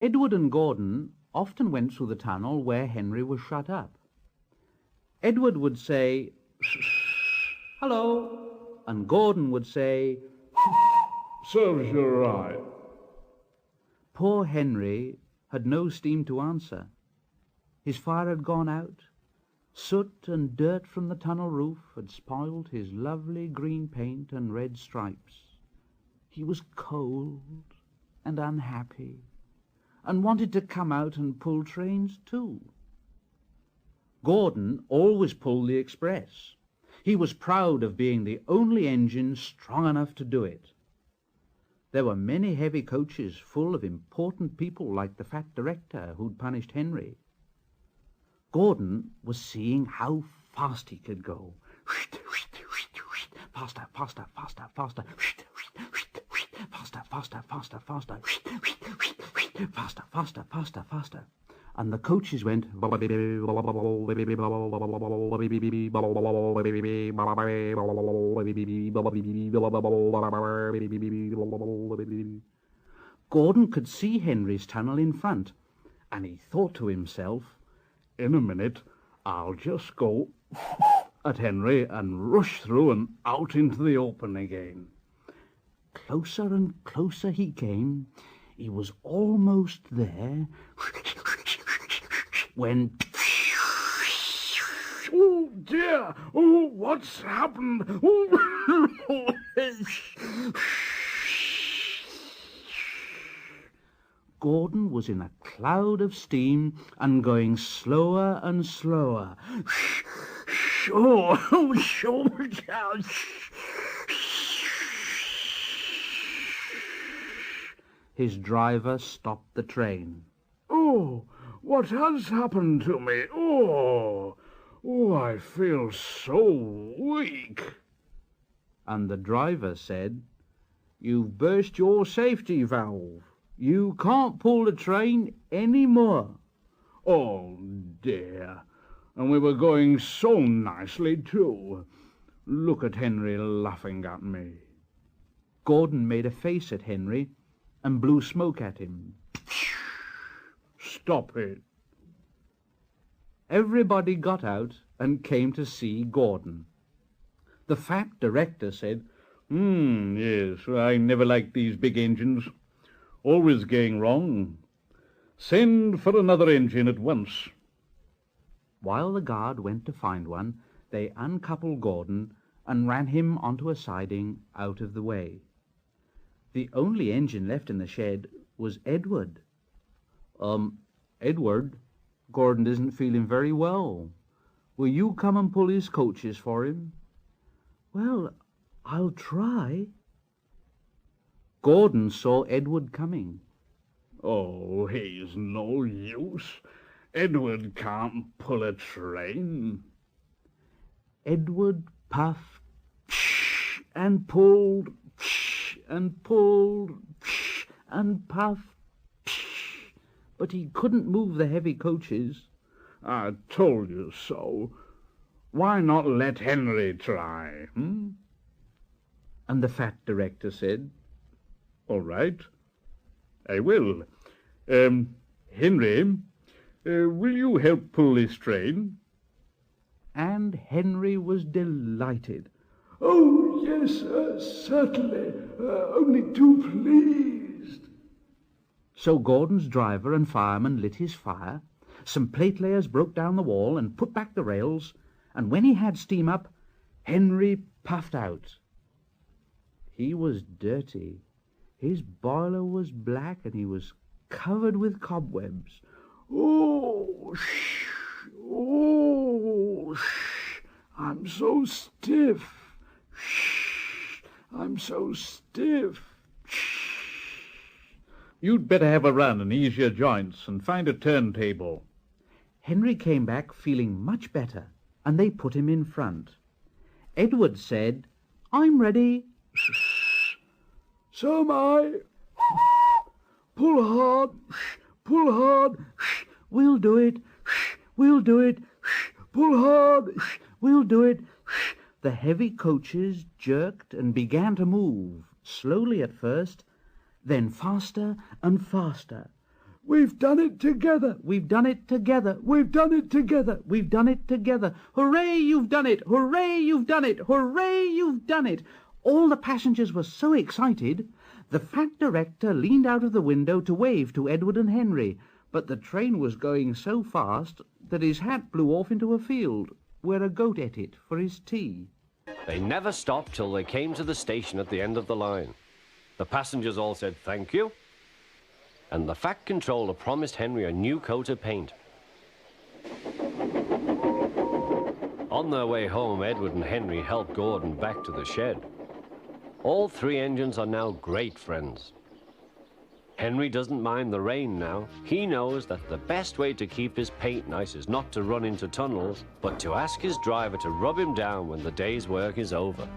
Edward and Gordon often went through the tunnel where Henry was shut up. Edward would say, "Hello," and Gordon would say, "Serves you right." Poor Henry had no steam to answer. His fire had gone out. Soot and dirt from the tunnel roof had spoiled his lovely green paint and red stripes. He was cold and unhappy, and wanted to come out and pull trains too. Gordon always pulled the express. He was proud of being the only engine strong enough to do it. There were many heavy coaches full of important people like the fat director who'd punished Henry. Gordon was seeing how fast he could go. Faster, faster, faster, faster. Faster, faster, faster, faster. Faster, faster, faster, faster. And the coaches went. Gordon could see Henry's tunnel in front, and he thought to himself, "In a minute, I'll just go at Henry and rush through and out into the open again." Closer and closer he came. He was almost there when... "Oh, dear! Oh, what's happened? Oh." Gordon was in a cloud of steam and going slower and slower. His driver stopped the train. "Oh, what has happened to me? Oh, I feel so weak." And the driver said, "You've burst your safety valve. You can't pull the train any more." "Oh, dear. And we were going so nicely, too. Look at Henry laughing at me." Gordon made a face at Henry and blew smoke at him. "Stop it." Everybody got out and came to see Gordon. The fat director said, Yes, I never liked these big engines. Always going wrong. Send for another engine at once." While the guard went to find one, they uncoupled Gordon and ran him onto a siding out of the way. The only engine left in the shed was Edward. Edward, Gordon isn't feeling very well. Will you come and pull his coaches for him?" "Well, I'll try." Gordon saw Edward coming. "Oh, he's no use. Edward can't pull a train." Edward puffed and pulled and pulled and puffed, but he couldn't move the heavy coaches. "I told you so. Why not let Henry try, And the fat director said, "All right, I will. Henry, will you help pull this train?" And Henry was delighted. "Oh, yes, certainly. Only too pleased." So Gordon's driver and fireman lit his fire, some plate layers broke down the wall and put back the rails, and when he had steam up, Henry puffed out. He was dirty. His boiler was black, and he was covered with cobwebs. Oh, I'm so stiff. I'm so stiff. "You'd better have a run and ease your joints and find a turntable." Henry came back feeling much better, and they put him in front. Edward said, "I'm ready." "So am I." "Pull hard, pull hard." "We'll do it. We'll do it. "Pull hard." We'll do it." The heavy coaches jerked and began to move, slowly at first, then faster and faster. We've done it together. We've done it together. We've done it together. We've done it together. Hooray, you've done it. Hooray, you've done it. Hooray, you've done it. All the passengers were so excited, the fat director leaned out of the window to wave to Edward and Henry, but the train was going so fast that his hat blew off into a field, where a goat ate it for his tea. They never stopped till they came to the station at the end of the line. The passengers all said thank you, and the Fat Controller promised Henry a new coat of paint. On their way home, Edward and Henry helped Gordon back to the shed. All three engines are now great friends. Henry doesn't mind the rain now. He knows that the best way to keep his paint nice is not to run into tunnels, but to ask his driver to rub him down when the day's work is over.